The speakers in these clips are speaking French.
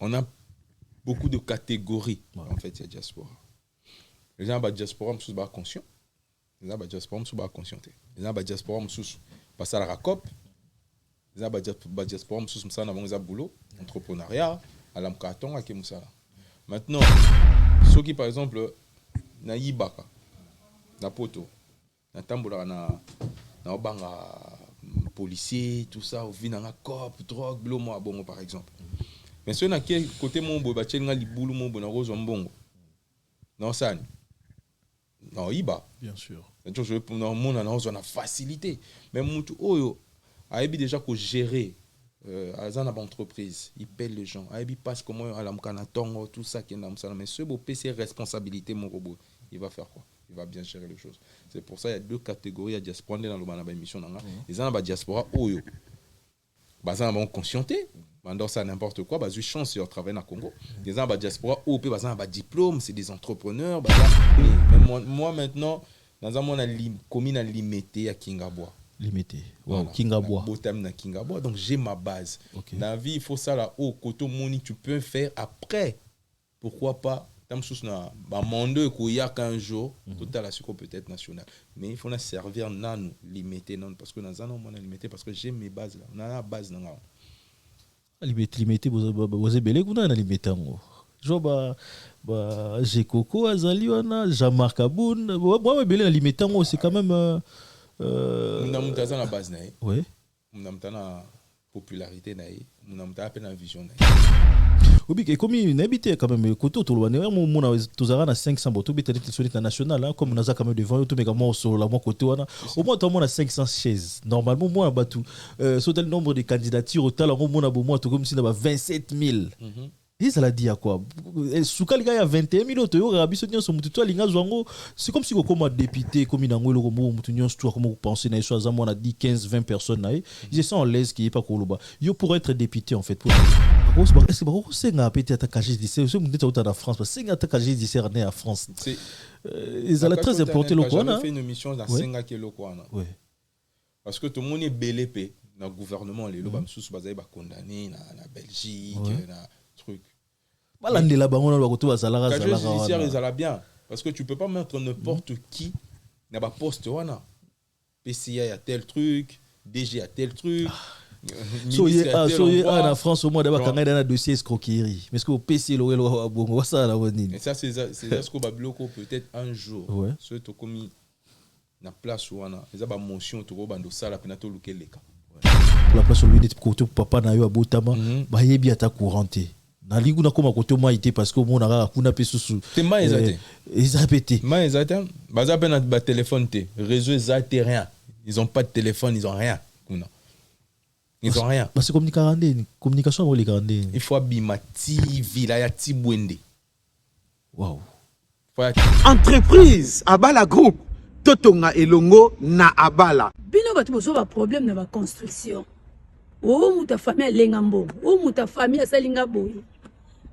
on a beaucoup de catégories, en fait, il y a diaspora. Les gens de diaspora sont conscients. Les gens de diaspora sont conscients. Les gens de diaspora sont passés à la RACOP. Les gens de diaspora sont passés à boulot, entrepreneuriat, à l'amkaton, à Kemusala. Maintenant, ceux qui, par exemple, na Ibaka, na Poto, na Tamboula, na Obanga, policier, tout ça, au vin na cop, drogue, blomo, bongo, par exemple. Mais ceux qui côté mon boy, bah tiens les boulot mon bon rose bongo. Non ça. Non Iba. Bien sûr. Donc je pour dans mon annonce on a facilité. Mais mutu oyo a déjà que gérer à une entreprise, il paye les gens. A passe comment à la mkanatongo tout ça qui est dans ça mais ce beau PC responsabilité mon robot, il va faire quoi? Il va bien gérer les choses. C'est pour ça il y a deux catégories à diaspora dans le banaba émission là. Les gens ba diaspora oyo. Bah ça on conscienté. Mandor ça n'importe quoi, bah j'ai chance de travailler au Congo. Les gens bah diaspora OP bah ça bah diplôme, c'est des entrepreneurs bah mais moi maintenant dans un monde commune à limité à Kingabois. Limité. Wow, Kingabois. Botam na Kingabois donc j'ai ma base. Okay. Dans la vie, il faut ça là au côté moni tu peux faire après. Pourquoi pas tam sous na ba mando ko ya qu'un jour total la sucre peut-être national. Mais il faut na servir nan limité non parce que dans un monde limité parce que j'ai mes bases là. On a la base là. Limité vous belé kuna na limité ngo jo ba j'ai coco azali wana Jean-Marc Aboun moi belé na limité ngo c'est quand même on a monté na base nae ouais on a monté na popularité nae on a monté à peine en vision nae oui comme il habite quand même côté tout loin mon tozara na 500 boto bité international comme on a quand même devant tout mais comment sur la mon côté wana au moins tout le monde a 500 chaises normalement moi ba tout sur tel nombre de candidatures au tal au moins moi tout comme si na 27 000 et ça l'a dit à quoi soukali ga ya 21 000 auto yo rabiso nyo so mutu linga zwango c'est comme si comme député comme inango le romo mutu nyo toi comme vous pensez na so azamo na 10 15 20 personnes na ils sont en l'aise qui est pas koloba yo pour être député en fait pour est-ce que c'est un petit attaquage d'ici je me dis tout en France parce que c'est un attaquage d'ici en France c'est ils allaient très important le quoi on a fait une émission dans Senga qui est le quoi oui parce que tout le monde est BLP dans le gouvernement les lobam sous bazaï ba condamné na Belgique na truc balandela bango na bakoto bazalaka judiciaire ils allaient bien parce que tu peux pas mettre n'importe qui na ba poste wana PCA y a tel truc DG a tel truc en France au moins d'abord quand il y a un dossier escroquerie mais ce que au PC le bongo ça la et ça c'est ce que ba bloquer peut-être un jour ce to comme na place wana ils a ba motion to bando sala penato lukeleka pour la place sur lui de côté papa na yo abotama ba yebi ata couranté na ligu na koma côté moi été parce que mon ara kuna pe susu c'est ma ezate ezapete ma ezate baza pe na ba téléphone té réseau ezate rien ils ont pas de téléphone ils ont rien kuna ils ont rien parce que communication avec les grandes il faut abimati villa ya tibwende waouh entreprise abala groupe totonga elongo na abala bino batu bozo ba problème na ba construction o muta famille alenga mbongo o muta famille asalinga boye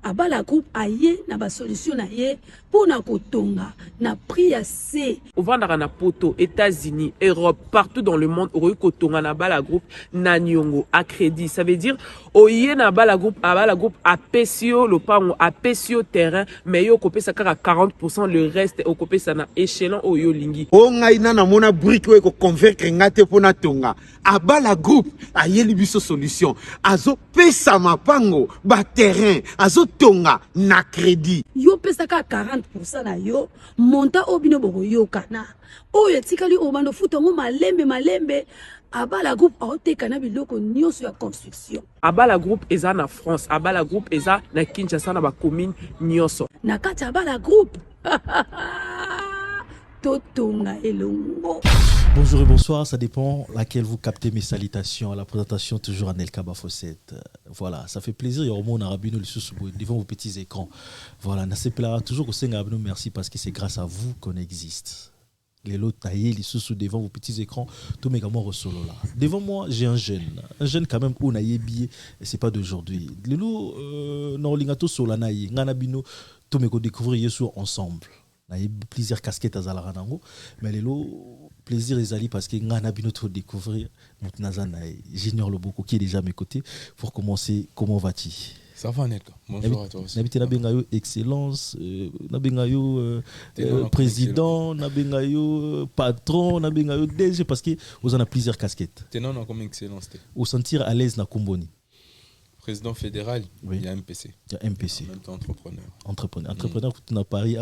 abala groupe aye na ba solution na ye pour na kotonga na prix assez ovandaka na poto États-Unis Europe partout dans le monde okoki kotonga na bala groupe na niongo à crédit ça veut dire oye na bala groupe a pesio lopango a pesio terrain mais yo kopesa kaka 40% le reste okopesa na échelon oyo lingi o ngai na mona brique we ko convaincre ngate pona tonga abala groupe aye libiso solution azo pesa mapango ba terrain azo tonga na crédit yo pesa ka 40% na yo monta obino boko yo kana oyo etikali obando futongo malembe abala groupe aoteka na biloko nyonso ya construction abala groupe eza na France abala groupe eza na Kinshasa na ba commune nyonso na kati abala groupe totonga elongo. Bonjour et bonsoir, ça dépend laquelle vous captez mes salutations. À la présentation, toujours Anelka Bafosset. Voilà, ça fait plaisir. Il y a au monde arabino devant vos petits écrans. Voilà, Nasepla, toujours au Sengabino, merci parce que c'est grâce à vous qu'on existe. Les lots taillés, les sous devant vos petits écrans, tout mes gamins resolo là. Devant moi, j'ai un jeune quand même où naïe billet, et c'est pas d'aujourd'hui. Les lots, non, lingato solanaï, nganabino, tout mes découvrir sur ensemble. Il y a plusieurs casquettes à Zalaranango, mais les lots, plaisir est allé parce que nous avons découvrir notre Nazanaï. J'ignore le beaucoup qui est déjà à mes côtés. Pour commencer, comment vas-tu? Ça va, Net. Bonjour à toi aussi. N'habitez Nabengayo excellence, Nabengayo président, Nabengayo patron, Nabengayo DG, parce que vous en avez plusieurs casquettes. T'es non, comme excellence. Vous sentir à l'aise na Komboni. Président fédéral, Oui. il y a MPC. Il y a MPC. En même temps, entrepreneur. Entrepreneur, tu n'as Paris,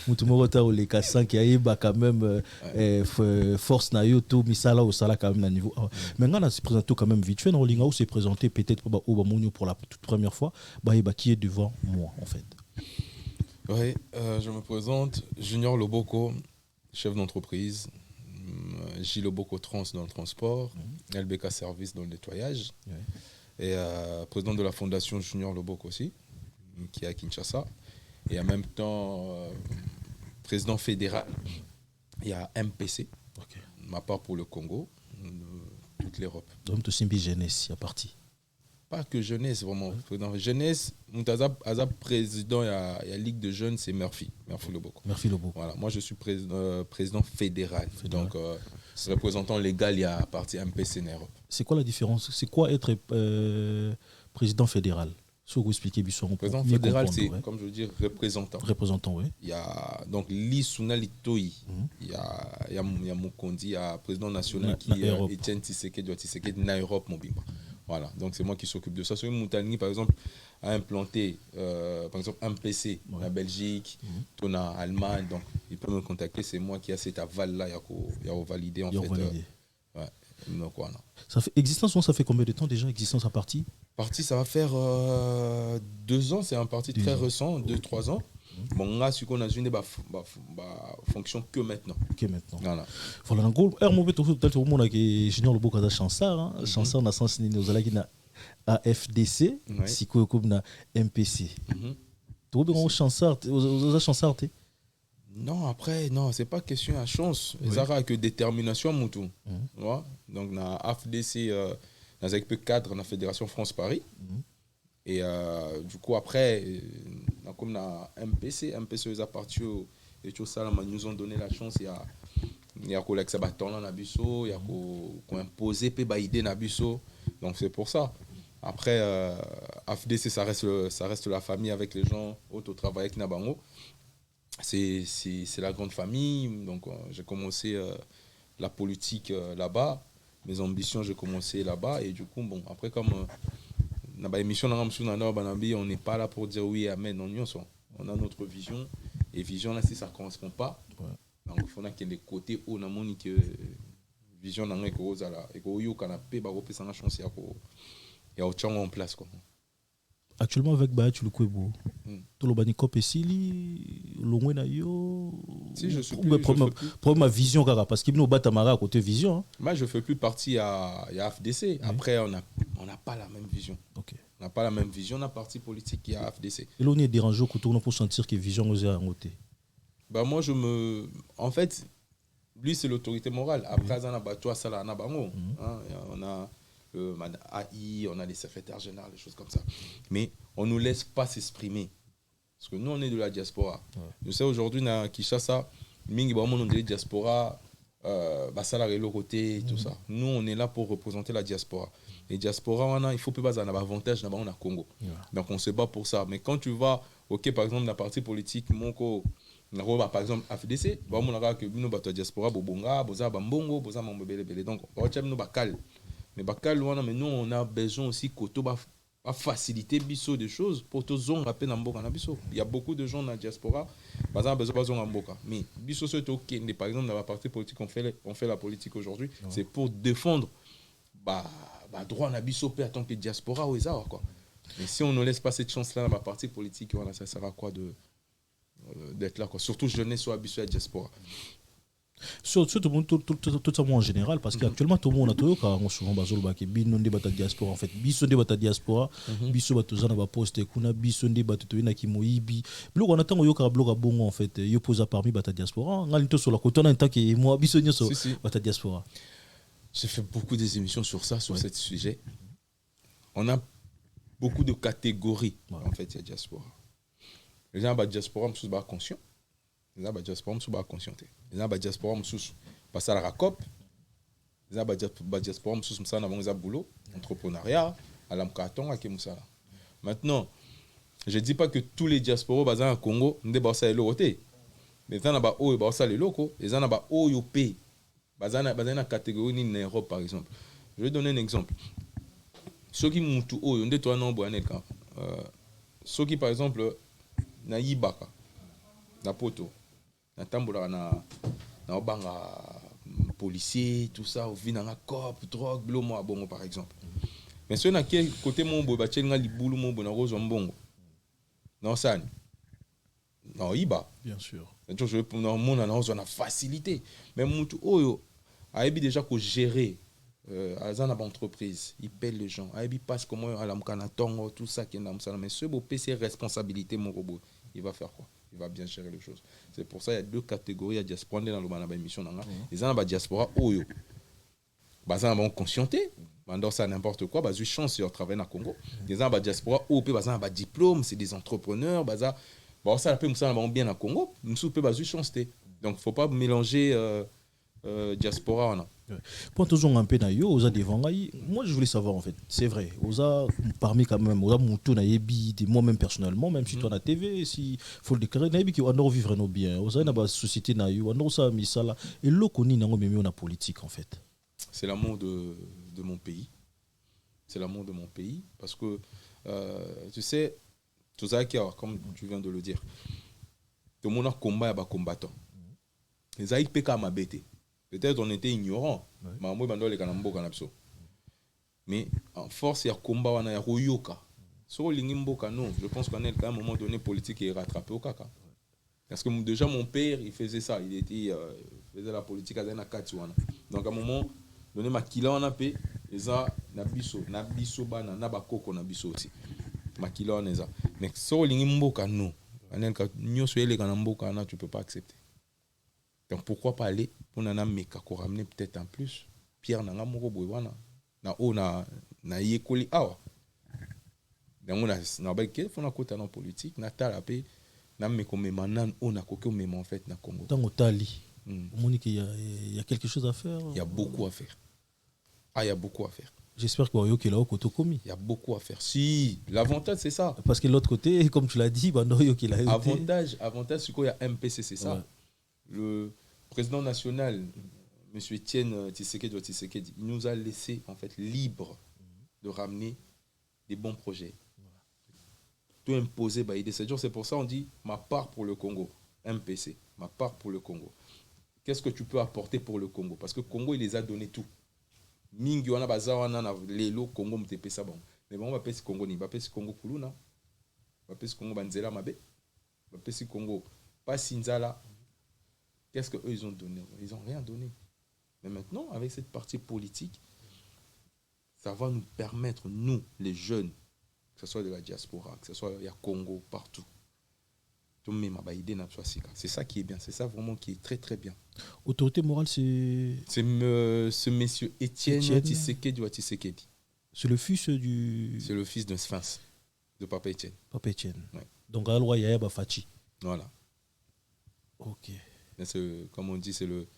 Moutoumorota ou les Kassan qui a quand même force na yo tout misala au sala quand même à niveau. Maintenant, on se présente quand même vite fait. On s'est présenté peut-être pour la toute première fois. Qui est devant moi en fait. Oui, je me présente, Junior Loboko, chef d'entreprise, J Loboko Trans dans le transport, LBK Service dans le nettoyage, et président de la fondation Junior Loboko aussi, qui est à Kinshasa, et en même temps président fédéral. Il y a MPC, ma part pour le Congo, toute l'Europe. Donc, tu es jeunesse, il y a parti. Pas que jeunesse, vraiment. Dans jeunesse, Azab président, il y a Ligue de jeunes, c'est Murphy Loboko. Murphy Loboko. Voilà, moi je suis président fédéral. Donc, représentant légal, il y a parti MPC en Europe. C'est quoi la différence? C'est quoi être président fédéral? Si vous expliquez, président fédéral, c'est, comme je veux dire, représentant. Représentant, oui. Il y a donc Lisuna Litoi, il y a Mokondi, il y a président national qui est Etienne Tshisekedi na Europe, Mobimba. Voilà, donc c'est moi qui s'occupe de ça. Sur Moutani, par exemple, a implanté par exemple un PC en Belgique, en Allemagne, donc il peut me contacter, c'est moi qui a cet aval-là, il y a validé en fait. Ouais. Donc voilà. Ça fait existence, ça fait combien de temps déjà existence à partie? Parti, ça va faire 2 ans, c'est un parti très récent, 2-3 ans. Bon, là, ce qu'on a vu, fonction que maintenant. Voilà. Voilà, en gros, peut-être au monde qui Junior Loboko a chansard, chansard dans le sens où nous allons à AFDC, si comme na MPC. Tu as chansard, non, après, non, c'est pas question à chance. Ça a que détermination, Moutou. Donc, na AFDC, dans le cadre de la Fédération France-Paris. Et du coup, après, comme dans MPC les partis et tout ça, nous ont donné la chance. Il y a des bâtons dans Nabiso, il y a des imposé des Nabiso. Donc c'est pour ça. Après, AFDC, ça reste la famille avec les gens au travail avec Nabango. C'est la grande famille. Donc j'ai commencé la politique là-bas. Mes ambitions, j'ai commencé là-bas. Et du coup, bon, après, comme dans l'émission, on n'est pas là pour dire oui, amen, non, on a notre vision. Et vision, là, si ça ne correspond pas, donc il faut qu'il y ait des côtés où on a mon vision, on a une chance, il y a autre chose en place. Actuellement, avec Bayat, le Kwebo, tout le bani cop ici, le na yo. Si je suis pour ma vision, parce qu'il nous bat à côté vision. Moi, je fais plus partie à AFDC. Après, on n'a pas la même vision. On n'a pas la même vision. On a parti politique qui a AFDC. Et là, on est dérangé pour sentir que vision nous est à côté. Bah moi, en fait, lui, c'est l'autorité morale. Après, on a battu ça là, on a AI, on a les secrétaires généraux, des choses comme ça. Mais on ne nous laisse pas s'exprimer. Parce que nous, on est de la diaspora. Je sais, aujourd'hui, dans Kinshasa, on dit diaspora, ça la côté, tout ça. Nous, on est là pour représenter la diaspora. Et diaspora, il faut pas avoir un avantage dans le Congo. Donc, on se bat pour ça. Mais quand tu vas, par exemple, dans la partie politique, par exemple, AFDC, on a que nous, la diaspora, Bobonga, Boza Bambongo, Boza Mambebele. Donc, on va nous bakal. Mais nous, on a besoin aussi de faciliter des choses pour tous les gens. Il y a beaucoup de gens dans la diaspora qui ont besoin de Mboka. Mais par exemple, dans la partie politique, on fait la politique aujourd'hui, c'est pour défendre droit à Bisso en tant que diaspora. Mais si on ne laisse pas cette chance-là dans la partie politique, ça sert à quoi d'être là, surtout jeunesse ou Bisso à la diaspora. Surtout tout ça en général, parce qu'actuellement tout le monde a tout car on souvent bazol qui binonde bata diaspora en fait bisonde bata diaspora biso bato zana ba poste kuna bisonde bato to ina ki moyibi blog on attend yo ka blog bongo en fait yo posa parmi bata diaspora ngali to sur la côté on a tant que moi bisonyo so bata diaspora. J'ai fait beaucoup des émissions sur ça, sur ce sujet. On a beaucoup de catégories en fait il y a diaspora. Les gens ba diaspora sont pas conscients. Les gens diaspora sont pas conscientés. Les gens diaspora sont passés à la RACOP. Les gens diaspora sont passés à boulot, entrepreneuriat, à l'amkaton, à Kemusala. Maintenant, je ne dis pas que tous les diasporas basés au Congo ne sont pas les mais il y a des locaux, il y a des pays basés dans la catégorie en Europe, par exemple. Je vais donner un exemple. Ceux qui ont tout haut, ceux qui, par exemple, na Ibaka, na Poto, na Tambola, na policier, tout ça, au vin na cop, drogue, blomo à bongo, par exemple. Mais ceux qui côté mon boy, bâtir na liboulou mon bon, na rose bongo. Non, ça, non, Iba. Bien sûr. Je veux pour nous, on a facilité. Mais mon tout haut, a déjà qu'on gérer. À une entreprise, il paye les gens. Il passe comment à la mkanatongo, tout ça qui est dans ça. Mais ce beau PC responsabilité, mon robot, il va faire quoi? Il va bien gérer les choses. C'est pour ça qu'il y a deux catégories à diaspora dans le émission. Les gens à diaspora, oyo, bazan bon conscienté, mandor ça n'importe quoi, bazui chance de travailler dans le Congo. Les gens à diaspora, op, bazan ba diplôme, c'est des entrepreneurs, bazan, bon ça peut ça bien dans le Congo, nous peut bazui chance. Donc faut pas mélanger diaspora non. Pour toujours un peu naïo, aux devant moi je voulais savoir en fait, c'est vrai, aux parmi quand même, aux mouton naïbi, moi-même personnellement, même si toi na TV, si faut le déclarer, naïbi qui on vivre nos bien, aux na ba société naïo, on ça mis ça là, et l'eau connaît nango même on a politique en fait. C'est l'amour de mon pays, c'est l'amour de mon pays, parce que tu sais, tout ça qui comme tu viens de le dire, tout le monde a combat et combattant, les aïe peka ma bête. Peut-être on était ignorant, mais en force, il y a combat, il y a royoka. Sur l'ingimboka, non, je pense qu'à un moment donné, politique est rattrapé au caca. Parce que déjà, mon père, il faisait ça, il faisait la politique à Katiwana. Donc à un moment donné, ma kila on a payé, et ça, nabiso, bana, nabakoko, nabiso aussi. Ma kila on a ça. Mais sur l'ingimboka, non. Tu peux pas accepter. Donc pourquoi pas aller pour nana meka ko ramener peut-être en plus Pierre nanga moko boywana na o na yekoli awa. Donc na ba ke fona kota na politique na tala pe na meko memanan o na koke mema en fait na Congo. Dans Otali. Monique il y a quelque chose à faire. Il y a beaucoup à faire. Ah il y a beaucoup à faire. J'espère que Oyo qui là au koto komi. Il y a beaucoup à faire. Si, l'avantage c'est ça. Parce que l'autre côté comme tu l'as dit, Oyo qui là. Avantage c'est qu'il y a MPC c'est ça. Ouais. Le président national, M. Etienne Tshisekedi, il nous a laissé en fait libre de ramener des bons projets. Tout imposer, c'est pour ça qu'on dit ma part pour le Congo, MPC, ma part pour le Congo. Qu'est-ce que tu peux apporter pour le Congo? Parce que le Congo, il les a donné tout. Mingi wana bazawana lelo Congo mtepe ça bon. Mais bon, on va passer Congo ni, on va passer Congo kuluna, on va passer Congo banzela mabe, on va passer Congo pas sinzala. Qu'est-ce qu'eux ils ont donné? Ils n'ont rien donné. Mais maintenant, avec cette partie politique, ça va nous permettre, nous, les jeunes, que ce soit de la diaspora, que ce soit il y a Congo, partout. C'est ça qui est bien, c'est ça vraiment qui est très très bien. Autorité morale, c'est... C'est ce monsieur Etienne Tshisekedi. C'est le fils du... C'est le fils d'un sphinx, de Papa Etienne. Papa Etienne. Ouais. Donc, à loi, il y a Fachi. Voilà. Ok. Mais comme on dit, c'est le...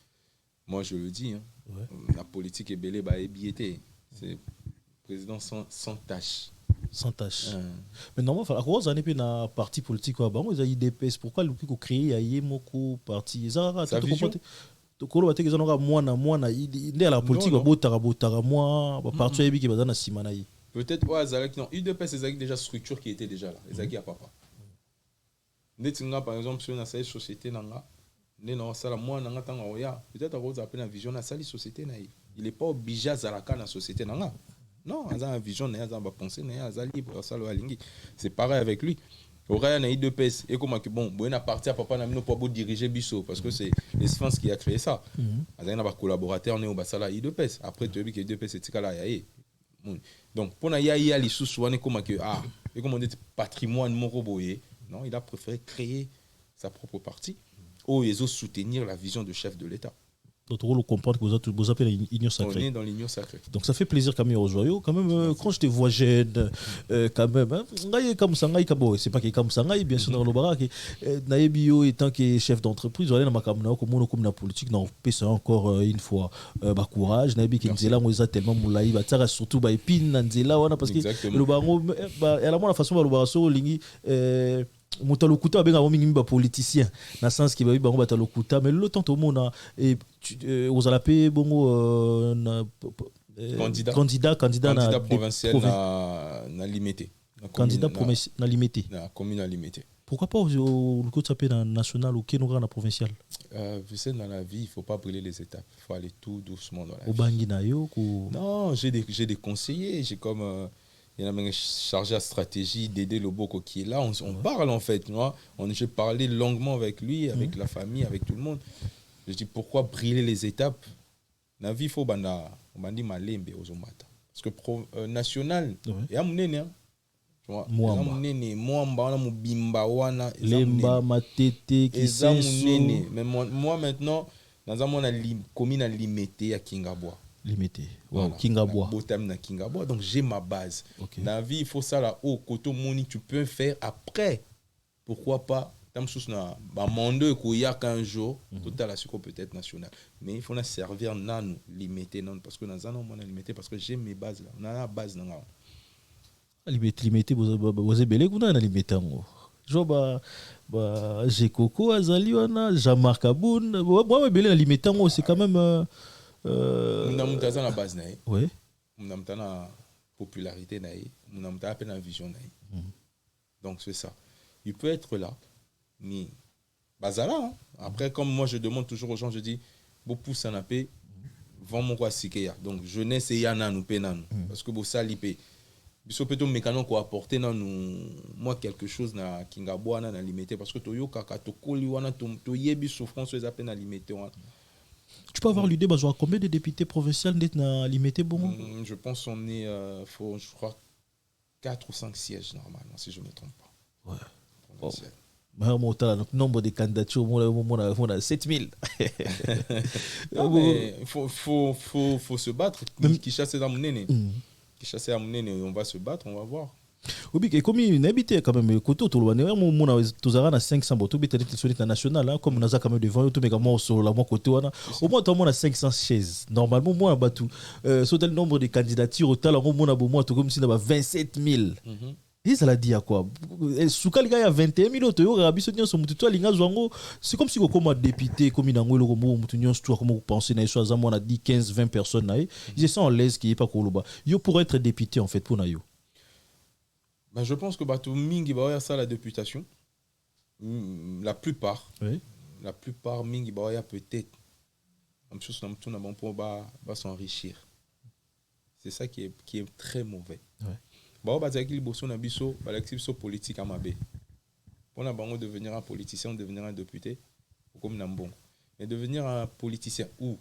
Moi, je le dis, hein, ouais. La politique est belle, bah, c'est le président sans tâche. Sans tâche. Mais normalement, à cause d'un na parti politique, ils ont IDPS. Pourquoi le coup créé il y a un parti? Sa vision. Peut-être non, IDPS c'est déjà structure qui était déjà là. Les à papa. Par exemple, sur une société peut-être à cause de la vision de la société. Il n'est pas obligé à zalaka la société. Non, il a une vision, il a une pensée, c'est pareil avec lui. Il y a une IDPS. Et comme bon, il y a parti à papa n'a pas diriger Bisso parce que c'est l'Espace qui a créé ça. Il y a un collaborateur né au Bassala IDPS. Après, tu as vu que IDPS c'est Tikala. Donc, pour y aller les sous souvent comme que et comme on dit patrimoine moroboyé, non, il a préféré créer sa propre partie où ils ont soutenir la vision du chef de l'État. Donc, on comprendre que vous appelez l'union On sacrée. est dans l'union sacrée. Donc, ça fait plaisir quand même aux joyaux. Quand même, quand je te vois jeune, quand même, hein, comme ça, c'est pas comme ça, bien sûr, dans le barak, Naïbio étant que chef d'entreprise, on est dans ma caméra, comme la politique, on peut ça encore une fois, courage. Naïbi qui nous est là, on est tellement moulaï, surtout, épine, parce que le baron, elle a la façon, le baron, lingi, mutalokuta benga mingi ba politicien na sens ki ba bango batalokuta mais le temps au monde et aux alapé bongo candidat provincial na limité candidat provincial na limité na commune à limité. Pourquoi pas au côté sapé na national ou kenora na provincial? Vous savez, dans la vie il faut pas brûler les étapes, il faut aller tout doucement dans la vie. Au bangi na yo non, j'ai des conseillers, j'ai comme il y a un chargé à stratégie d'aider le Boko qui est là. On parle en fait. J'ai parlé longuement avec lui, avec la famille, avec tout le monde. Je dis pourquoi brûler les étapes. La vie, il faut bandi malembe aux omata. Parce que national, il y a mon nene. Moi, Lemba, Matete, Kisenso. Mais moi maintenant, dans un monde commune à limité à Kingabois. Limité. Voilà. Kingabois. Kingabois. Donc j'ai ma base. Okay. Dans la vie, il faut ça là haut côté moni tu peux faire après. Pourquoi pas tam sous na ba mando ko ya qu'un jour total la sucre peut-être national. Mais il faut na servir nan limité non parce que dans un on a limité parce que j'ai mes bases là. On a la base là. Limité vous belé kuna na limité ngo. Jo ba j'ai Coco Azali wana Jean-Marc Aboun. Moi belé na limité ngo c'est quand même on a monté la base naï. Oui. On a monté la popularité naï. On a monté à peine la vision naï. Donc c'est ça. Il peut être là, mais bazala. Hein? Après, comme moi je demande toujours aux gens, je dis beaucoup ça n'a pas. Vend mon quoi sikeya. Donc jeunesse et yana nous penan. Parce que vous salipé. Biso peut-on mécano quoi apporter dans nous moi quelque chose na Kingabois na limité parce que toyo kaka to koli wana to yebi souffrance les appels na limité. Tu peux avoir l'idée, combien de députés provinciaux net na limité bon? Je pense qu'on est, je crois, 4 ou 5 sièges normalement, si je ne me trompe pas. Ouais. Le nombre de candidatures, on a 7000. Il faut se battre. Qui chasse à mon nez. Qui chasse à mon nez, on va se battre, on va voir. Oui, et comme il habité quand même côté tout loin, on a tous à 500 bateaux, mais c'est national comme on a quand même devant tout mais comment sur la mon côté au moins on a 500 chaises. Normalement moi bateau sur le nombre de candidatures au talent on a moins comme si on a 27 000. Et ça l'a dit à quoi? Soukali il y a 21 000 autres, c'est comme si on comme député comme il a comme vous pensez on a dit 15-20 personnes ils sont en l'aise qui est pas Koloba. Yo pour être député en fait pour nayo. Je pense que tout mingi ba ça la députation. La plupart. Oui. La plupart mingi ba peut-être en plus on a bon pour va s'enrichir. C'est ça qui est très mauvais. Ouais. Ba qui bosso na biso ba l'activité politique à mabe. On a bango devenir un politicien, devenir un député comme Nambon. Mais devenir un politicien ou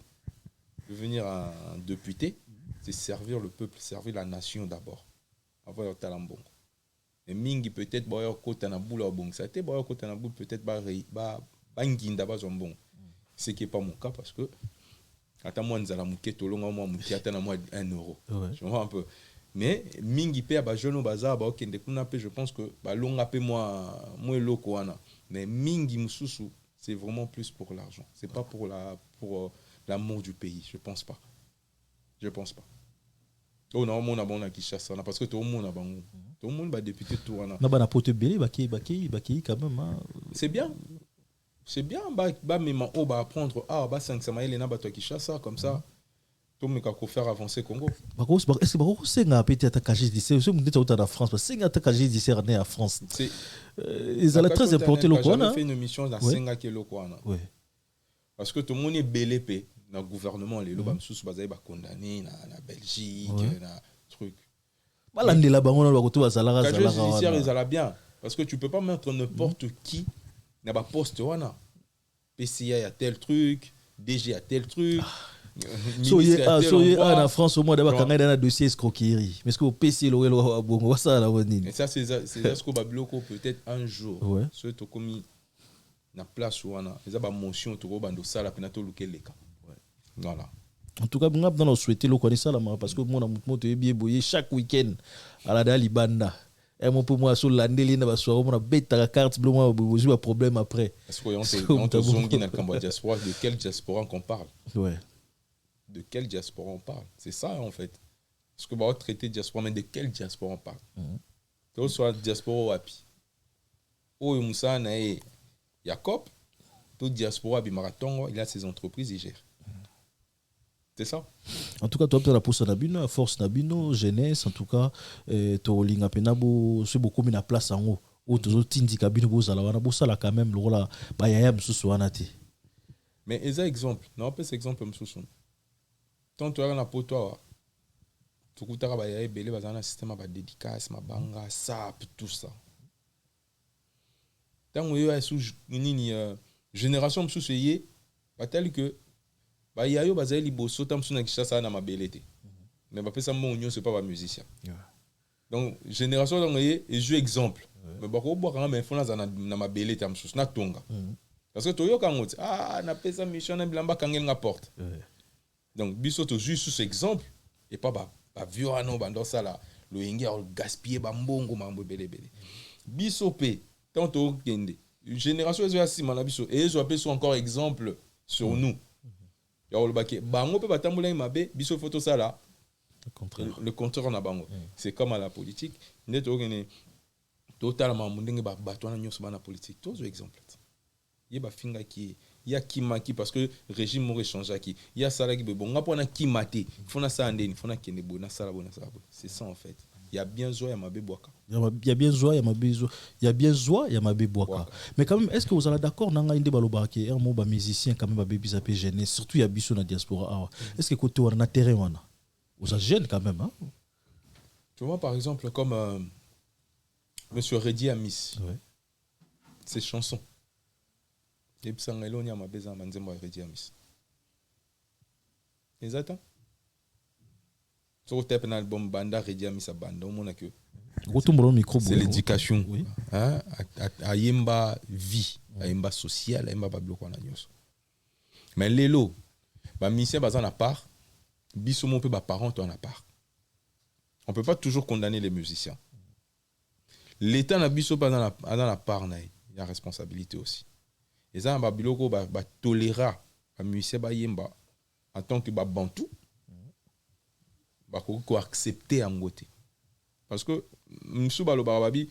devenir un député, c'est servir le peuple, servir la nation d'abord. Avoir le talent bon. Et mingi peut-être boyo kota na boula bon ça était boyo kota na boule peut-être ba nginda ba bon ce qui est pas mon cas parce que ata moi nzala muke tolonga moi muke ata na moi 1 euro je vois un peu mais mingi pe ba jeune bazar ba okende kuna pe je pense que ba longa pe moi loko wana mais mingi mususu c'est vraiment plus pour l'argent c'est pas pour l'amour du pays je pense pas oh non mon abon qui chasse ça parce que tout le monde a bon tout le monde va député tout wana na bana pote belé baki quand même c'est bien ba même on va apprendre 500 maïle na ba toi qui chasse ça comme ça tout me ka faire avancer Congo est-ce que c'est nga pété attaquage d'ici je me dis tout en France parce que c'est nga attaquage d'ici en France c'est ils allaient très important le quoi on a fait une émission dans Senga qui est le quoi oui parce que tout le monde est belé pe na gouvernement les lobam sous bazaï ba condamné na Belgique na truc balandela bango na ba koto bazala judiciaire ils allaient bien parce que tu peux pas mettre n'importe qui na ba poste wana PCA y a tel truc DG a tel truc en France au moins d'abord quand il y a un dossier escroquerie mais ce que au PC le bongo ça la et ça c'est ce que ba bloquer peut-être un jour ce to commis na place wana ils a ba motion to bando sala penato lukeleka Voilà. En tout cas, on a souhaité le connaître ça parce que moi, je suis chaque week-end à la Dalibanda. Et moi, pour moi, sur l'année, on a bête la carte, moi, j'ai un problème après. Est-ce qu'on a diaspora, de quelle diaspora qu'on parle? Ouais. De quelle diaspora on parle? C'est ça, en fait. Parce que on va traiter diaspora, mais de quelle diaspora on parle? Que ce soit diaspora ou API. Ou Moussa, Jacob, toute diaspora, Marathon, il a ses entreprises, il gère. C'est ça. En tout cas, toi, tu as la pousse à force Nabino, jeunesse, en tout cas, tu as penabo, c'est beaucoup mis la place en haut. Ou tu as tindi cabine pour ça, là, ça là quand même, le rôle, bah, y a un sous mais il y a exemple, non, pas cet exemple, tant tu as un apport, toi, tu as belé, un système de dédicace, ma banga, ça, tout ça. Tant que tu as une génération, tu as tel que bah il y a eu bazali bosso tam suna kishasa na mabelete mais ba pesa mon union c'est pas un musicien donc génération donc et joue exemple mais ba ko boka mais fona za na mabelete am sous na tonga parce que toyo kangoti na pesa mission na bilamba kangel nga porte donc biso to juste sous exemple et pas ba vieux ano bando ça là le ingi a gaspiller ba mbongo mambo belé biso pe tant to kende génération zo asima na biso et zo appelle encore exemple sur nous. Bango peut batamboula mabe biso photo ça là le compteur en bango c'est comme à la politique net ogene totalement mundenge ba batwana nyoso na politique tous exemple il ba finga qui ya kimaki parce que régime mo changer qui il y a ça là qui bon ngapona kimate fona ça ndeni fona kende bona ça c'est ça en fait il y a bien joie ya mabe boaka il y a bien joie ya mabe il y a bien joie ya mabe boaka mais quand même est-ce que vous êtes d'accord nanga inde balobaki un mot ba musicien quand même ba bébé sapé jeune surtout il y a biso na diaspora est-ce que côté on a terrain wana vous êtes jeune quand même hein tu vois par exemple comme monsieur Reddy Amis ses chansons et puis ça ngelo nya mabe za manzembo Reddy Amis exactement. Sur un album banda Reddy Amis banda c'est l'éducation oui. Hein à yemba vie à yemba social à yemba babloko na nyos mais lelo ba musicien bazan à part biso mon peu ba parents to na part on peut pas toujours condamner les musiciens l'état na biso pas dans la part na il y a responsabilité aussi et ça ba biloko ba tolérer ba musicien ba yemba en tant que ba bantou ko accepter en côté parce que msou balo barababi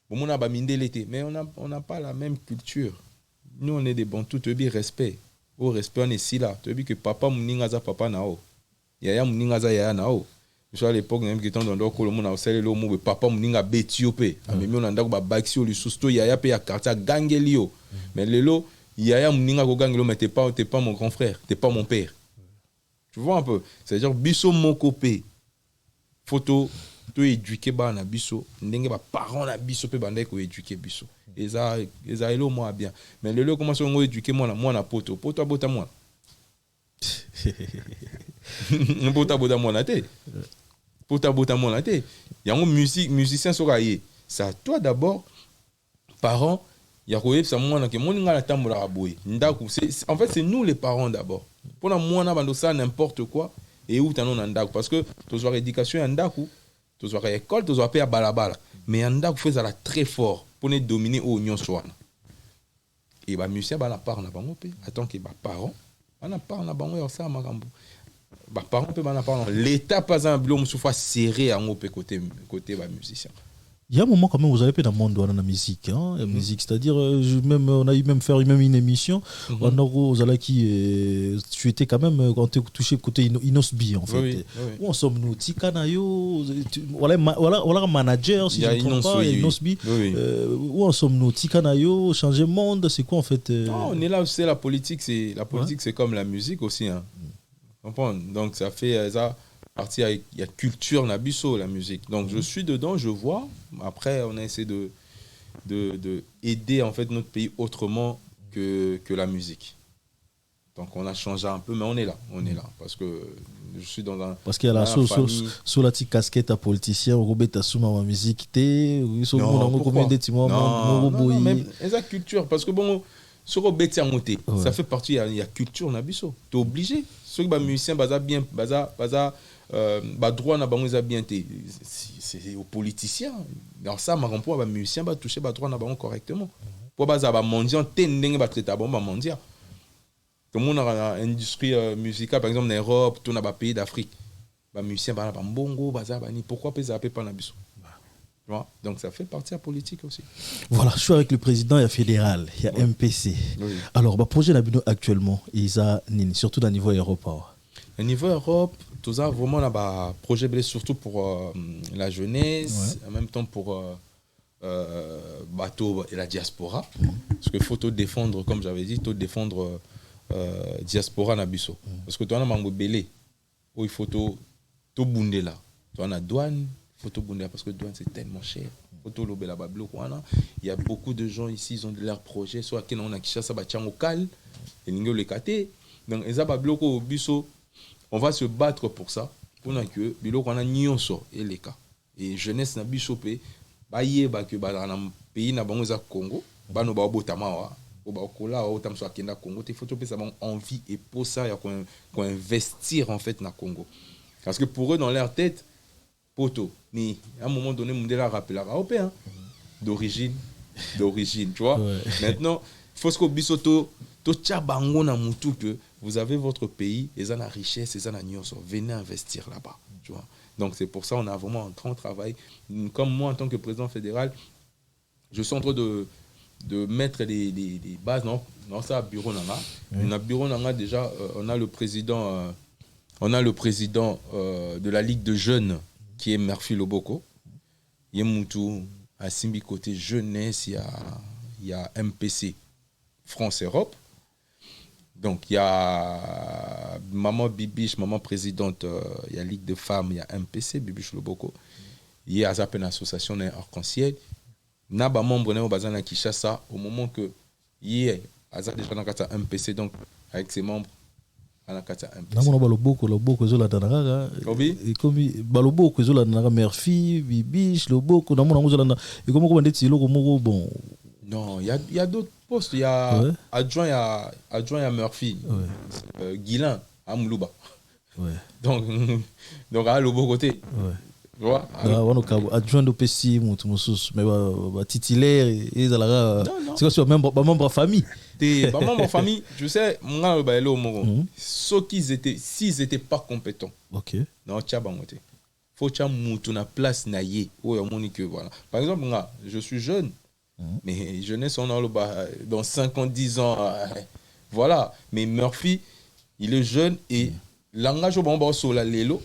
bon on a ba mindelete mais on n'a pas la même culture nous on est des bantous te bi respect au respect on est si là te bi que papa muninga za papa nao yaya muninga za yaya nao à l'époque même que tant dans ko le monde a osele le mot papa muninga betiope amemi on ndako ba baxi oli susto yaya pe ya quartier gangelio mais lelo yaya muninga ko gangelo mais t'es pas mon grand frère t'es pas mon père. Tu vois un peu, c'est-à-dire biso mon copé photo to éduquer ba na biso ndenge ba parents na biso pe banda ko éduquer biso et ça elo moi bien mais le commence on éduquer moi na poto abota moi poto abota moi na té poto abota moi na té y a un musicien soraye ça toi d'abord parents ya ko yebsa moi na ke moninga la tambola raboye ndaku en fait c'est nous les parents d'abord. Pour la moana bando ça n'importe quoi et où t'en as ndaku parce que tu as éducation en ndaku tu as école tu as payer balabala mais en ndaku fait ça très fort pour ne dominer au union soana et ba musicien ba na part na bango pe attends que ba parents ba na part na bango ya ça makambo ba parents pe ba na part l'état pas un blom soufa serré en pe côté ba musicien. Il y a un moment quand même vous avez fait dans le monde de la musique hein, la musique c'est-à-dire même on a eu même faire même une émission on a aux qui tu étais quand même quand tu touché côté Inosbi en fait où en sommes nous Tikanayo voilà manager si je ne me trompe pas Inosbi où en sommes nous Tikanayo changer monde c'est quoi en fait non on est là c'est la politique c'est comme la musique aussi hein comprendre donc ça fait ça partie il y a culture nabiso la musique donc je suis dedans je vois après on a essayé de aider en fait notre pays autrement que la musique donc on a changé un peu mais on est là parce que je suis dans un parce qu'il y a la sous la petite casquette à politicien Robert Assouma en musique té ils sont combien de timons non mais esa culture parce que bon sur le bête monté, Ouais. ça fait partie, il y a culture, na biso. Tu es obligé. Ceux qui sont musiciens, baza bien, baza droit na bango bien té. C'est aux politiciens. Dans ça, ma rempo, musicien va toucher droit na bango correctement. Pour baza mendiant, tendeng va traiter bon mendiant. Tout le monde a une industrie musicale, par exemple en Europe, tout dans les pays d'Afrique. Les musiciens, bongo, pourquoi pas ça pas na biso? Donc ça fait partie de la politique aussi. Voilà, je suis avec le président, il y a fédéral, il y a MPC. Oui. Alors, le projet Nabino actuellement, ils ont surtout au niveau européen. Au niveau Europe, tout ça vraiment un projet surtout pour la jeunesse, en même temps pour bateau et la diaspora. Parce qu'il faut tout défendre, comme j'avais dit, tout défendre diaspora nabiso. Parce que tu as un mango belé, où il faut tout bounder là. Tu as une douane. Photo Bunda parce que douane c'est tellement cher. Photo Lobela Bablo il y a beaucoup de gens ici, ils ont de leurs projets, soit qui on a Kishasa Bachango Kal, et Ningo le Kate. Donc, Eza Bablo Biso, on va se battre pour ça. Pour que Bilo qu'on a Nyonso et les cas. Et jeunesse na Bishopé, Baye Bake Balanam pays na Bangoza Congo, Bano Babo Tamawa, Obakola, Otamso Kenda Congo, tes photos ça envie et pour ça, il y a qu'on investir en fait na Congo. Parce que pour eux, dans leur tête, poto, ni à un moment donné, Mundela rappelle européen d'origine, tu vois. Ouais. Maintenant, il faut que bisoto to tchabango na mutu que vous avez votre pays, et ça la richesse, et ça la nuance. Venez investir là-bas, tu vois. Donc c'est pour ça on a vraiment un grand travail. Comme moi en tant que président fédéral, je suis en train de mettre des bases dans ça bureau nanga. On a bureau nanga déjà, on a le président de la Ligue de jeunes qui est Murphy Loboko. Il y a Moutou, à Simbi côté jeunesse, il y a MPC, France-Europe. Donc il y a Maman Bibiche, Maman présidente, il y a Ligue de femmes, il y a MPC, Bibiche Loboko. Il y a une association Arc-en-Ciel. Il y a des membres de Kinshasa au moment que il y a déjà dans MPC, donc avec ses membres. Baloboko ezola tanaka ekomi baloboko ezola tanaka Murphy Bibiche Loboko namona ezola ekomi ko ndeti loko moko bon. Non, il y a d'autres postes, il y a adjoint à Murphy, Guilain à Moulouba. Donc à Loboko côté. Tu vois? Adjoint de PC mais titulaire et c'est quoi même membre famille. Des membres famille, je sais, s'ils étaient pas compétents. OK. Non, tchabangote. Faut tchamoutou na place na yé. Voilà. Par exemple, je suis jeune. Mais jeunesse on a dans 5 ans, 10 ans voilà, mais Murphy, il est jeune et langage au bon sur la lelo.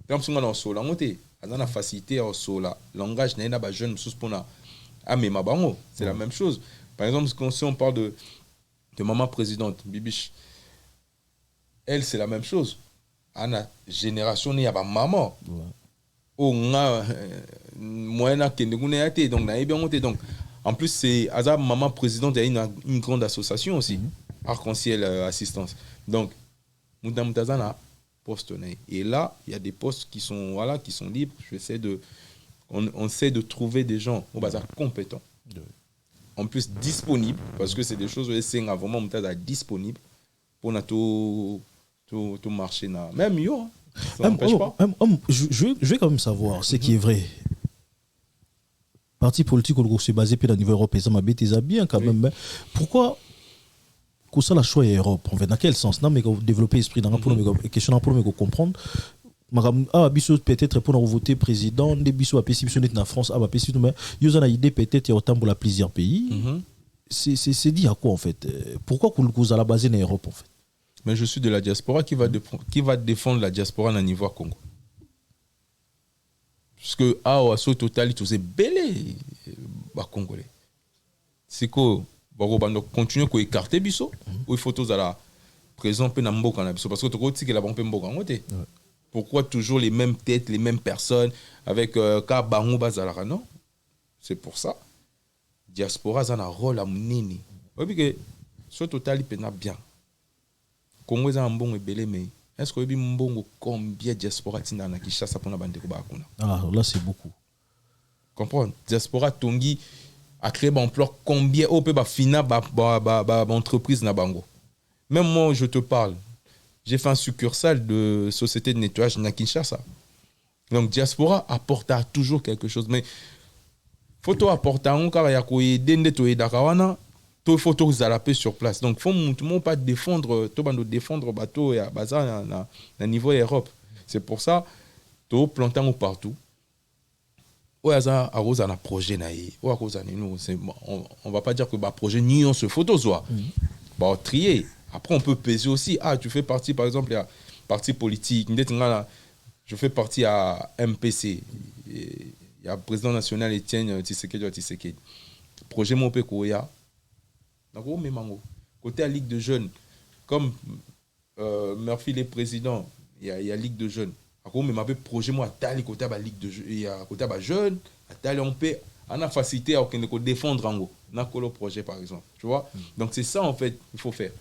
Comme si on a sur la montée. On a facilité au sola langage n'est pas jeune sous pour mais ma bango c'est la même chose. Par exemple si on parle de maman présidente Bibiche, elle c'est la même chose. Ana génération il y a pas maman au moyen que nous n'ayons donc na bien monté donc en plus c'est Azab maman présidente il y a une grande association aussi Arc-en-Ciel assistance donc Moutazana poste. Et là, il y a des postes qui sont libres. On essaie de trouver des gens au bazar compétents. En plus disponibles, parce que c'est des choses où c'est vraiment disponible pour tout marché. Même yo, ça n'empêche pas. Je vais quand même savoir ce qui est vrai. Parti politique au se basé au niveau européen, ça m'a bien quand même. Pourquoi que ça la choix est Europe, on va dans quel sens non mais développer l'esprit dans pour question pour me comprendre biso peut-être pour voter président des biso à PCB en France à PCB mais ils ont une idée peut-être autant pour plusieurs pays c'est dit à quoi en fait pourquoi que vous à la base en Europe en fait mais je suis de la diaspora qui va défendre la diaspora au niveau Congo parce que au total tout c'est belé congolais c'est quoi continuer à écarter biso ou il faut tous à la présent peu n'amboka na biso parce que tu que la bombe mboka ngote pourquoi toujours les mêmes têtes les mêmes personnes avec ka bango bazala non c'est pour ça diaspora ça a un rôle à munini oui que ce total il pena bien Congo za mbongo ebele mais est-ce que mbongo combien diaspora tinda na Kinshasa pour na bande ko ba kuna là c'est beaucoup comprendre diaspora tongi à créer ba emploi combien au peut ba fina ba entreprise na bango. Même moi je te parle, j'ai fait un succursale de société de nettoyage na Kinshasa. Donc diaspora apporte toujours quelque chose, mais photo apporte un car ya ko dende to edakawana to photo zalaper sur place. Donc faut tout le monde pas défendre to bando défendre bateau ya bazar na niveau Europe. C'est pour ça to plantant partout. On projet on va pas dire que bah projet ni on se photo soit bah trier. Après on peut peser aussi, tu fais partie par exemple à parti politique, je fais partie à MPC, il y a le président national Etienne Tshisekedi. Projet mon pe koya nako memango côté à Ligue de jeunes comme Murphy les présidents, il y a Ligue de jeunes. Mais ma projet moi tali côté ba ligue de jeu et côté ba jeune tali on peut on a facilité à défendre en na colo projet par exemple, tu vois. Donc c'est ça en fait il faut faire.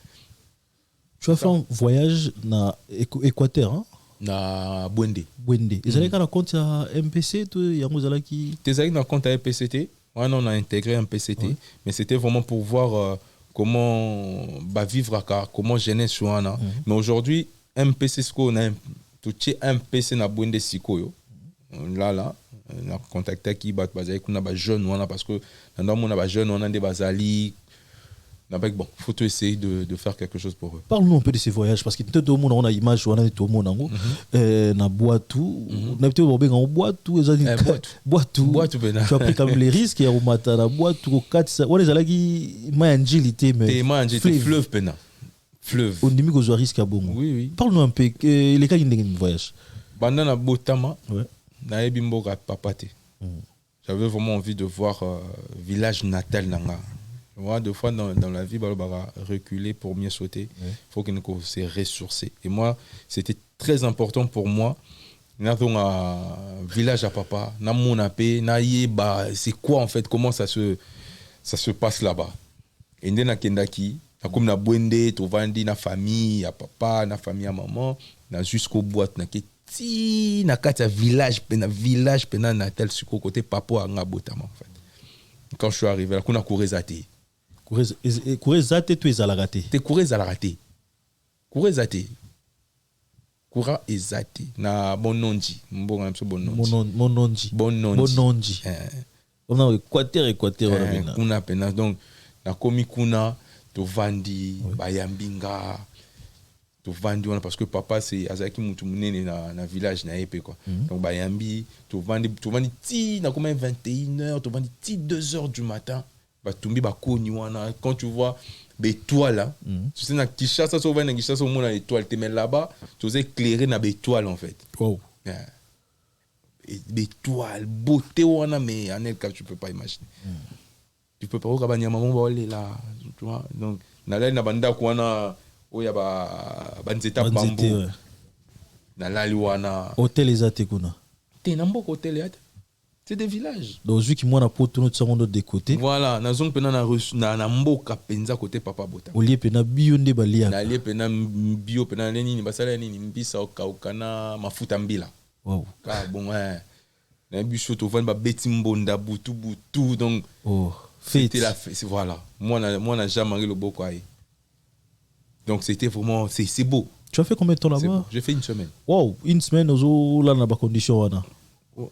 Tu as fait un voyage na Équateur hein na Bwende ils allaient quand compte à MPC tout yango zalaki tes allés na compte à MPCT on a intégré un MPCT mais c'était vraiment pour voir comment vivre à comment jeunesse soana mais aujourd'hui MPC ce qu'on a tout un PC na Bwende sikoyo là on a contacté qui bat bazali kuna ba jeune wana parce que dans mon ba jeune on a des bazali bon faut essayer de faire quelque chose pour eux. Parle-nous un peu de ces voyages parce que tout le monde on a image on a tout le monde na Boitou na peut bobe en Boitou Boitou tu as pris quand même les risques et au matin na Boitou 4 on les alagi manjilité mais fleuve pena fleuve au demi que risque à bon oui parle-nous un peu les cas de voyage pendant na Botama na ebimboka papate j'avais vraiment envie de voir village natal nanga. Moi, deux fois dans la vie, bah, reculer pour mieux sauter. Il faut qu'on se ressource. Et moi, c'était très important pour moi. Nous avons un village à papa, c'est quoi en fait, comment ça se passe là-bas. Et nous avons Kendaki, comme na Bwende, tu vandi na famille, à papa, na famille à maman, na jusqu'au boîte, na keti, na kata village, pena na tel suko côté papa à Ngabotama en fait. Quand je suis arrivé là, qu'on a couru zate. Courez zate tu es à la raté. Te courez à la raté. Courez zate. Coura et zate. Na bononji. Bononji. Bononji. On a Équateur on a peine donc na komi kuna to vandi bayambinga to vandi parce que papa c'est azaki mutu munene na village na épée quoi. Donc bayambi to vandi ti na comme 21h to vandi ti 2h du matin. Batumbi bakoni wana quand tu vois l'étoile là tu sais na Kinshasa so na Kinshasa au monde l'étoile te mais là-bas tu es éclairé na l'étoile en fait et l'étoile beauté wana mais en elle tu peux pas imaginer tu peux pas au kabanya maman ba aller là tu vois donc na là na banda kwana oya ba nzeta bambo na lali wana hôtel ezate kuna te na mboko hôtel yate. C'est des villages. Donc, vu que moi, on a pour tout notre de côté. Voilà, na zone pena na mboka penza côté papa bota. Au lieu pena bio nde balia. Na lieu pena bio pena nini basala nini mbisa okana mafuta mbila. Wow. Ka bon na biso to vendre ba beti mbonda butu donc c'était la fête voilà. Moi na jamais mangé le boko aïe. Donc c'était vraiment c'est beau. Tu as fait combien de temps là-bas? J'ai fait une semaine. Wow, une semaine aux là na ba condition wana.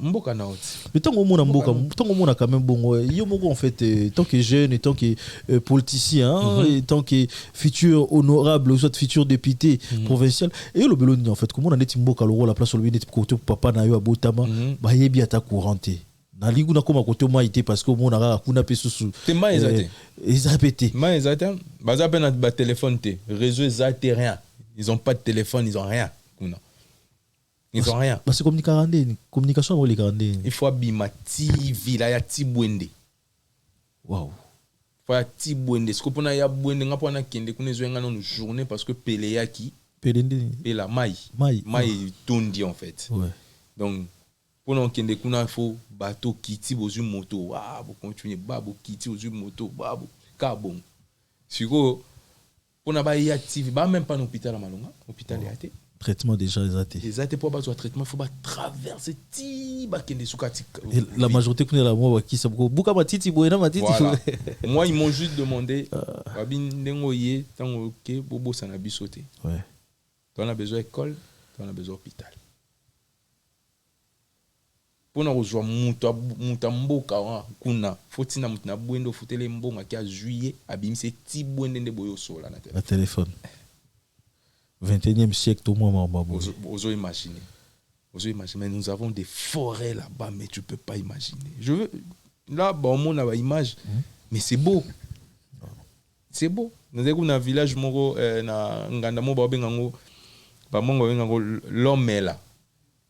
Mboka na oti. Mais tant qu'on a quand même bon yo moko en fait tant que jeune et tant que politicien et tant que futur honorable ou soit futur député provincial et le beloni en fait comment on a net mboka le la place sur le net côté papa na yo abotama ba yebi ata couranté na ligu na koma côté moi été parce que mon ara kuna pesusu te ma ezate ezapete ma ezate baza pe na ba téléphone te réseau ezate rien ils ont pas de téléphone ils ont rien kuna. Ils ont rien. C'est communication avec les Carandais. Il faut abima ti villa ya ti Bwende. Wow. Faut ya ti Bwende. Ce qu'on a ya Bwende nga pona kende kuna zoenga no journée parce que pele ya ki. Pela mai tondi en fait. Ouais. Donc pour on kende kuna il faut bateau kiti bozu moto. Ah, bo continuer babo kiti bozu moto babo ka bon. Siko pour na ba ya ti ba même pas l'hôpital à Malonga, hôpital ya té. Traitement déjà, exact. Les athées pour avoir traitement, il faut traverser la majorité connaît la moi qui ça beaucoup matiti boena matiti. Voilà. Moi ils m'ont juste demandé babin ndengoye tango ke bobo sana bisoté. Ouais. On a besoin d'école, on a besoin d'hôpital. Pour nous rejoindre mutamboka kuna fotina mutna bwendo futele mbonga ki a juillet abimse ti bwende de boyo sola na téléphone. 21e siècle, tout le monde m'a Osez imaginer. Mais nous avons des forêts là-bas, mais tu ne peux pas imaginer. Je veux. Là, bon, on a une image, mais c'est beau. C'est beau. Nous avons un village, l'homme est là.